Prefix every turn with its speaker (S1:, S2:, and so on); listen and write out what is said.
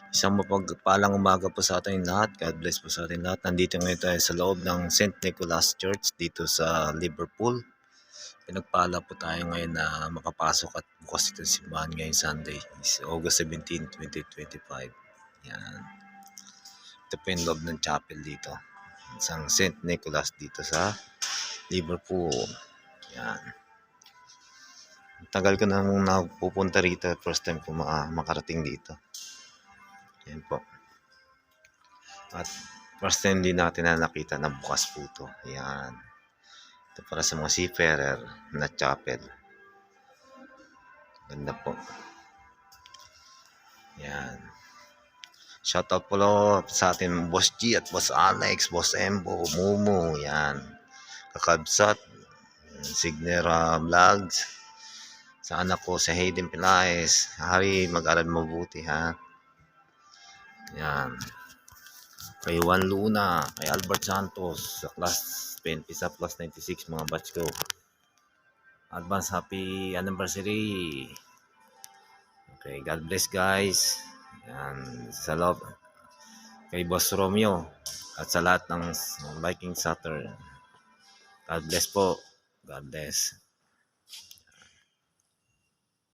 S1: Isang mapagpalang umaga po sa ating lahat. God bless po sa ating lahat. Nandito ngayon tayo sa loob ng St. Nicholas Church dito sa Liverpool. Pinagpala po tayo ngayon na makapasok at bukas itong simbahan ngayong Sunday. Is August 17, 2025. Yan. Ito po yung loob ng chapel dito. Isang St. Nicholas dito sa Liverpool. Yan. Tagal ko nang napupunta rito. First time ko makarating dito. Yan po. At first time din natin na nakita na bukas po ito. Yan. Ito para sa mga seafarer na chapel. Ganda po. Yan. Shoutout po sa ating Boss G at Boss Alex, Boss Embo, Mumu. Yan. Kakabsat. Signera Vlogs. Sa anak ko, sa Hayden Pilaes. Hari, mag-aral mabuti ha. Yan. Kay Juan Luna, kay Albert Santos, sa class 20 sa plus 96 mga batch ko. Advance happy anniversary. Okay, God bless guys. Yan, sa love kay Boss Romeo at sa lahat ng Viking Saturn. God bless po. God bless.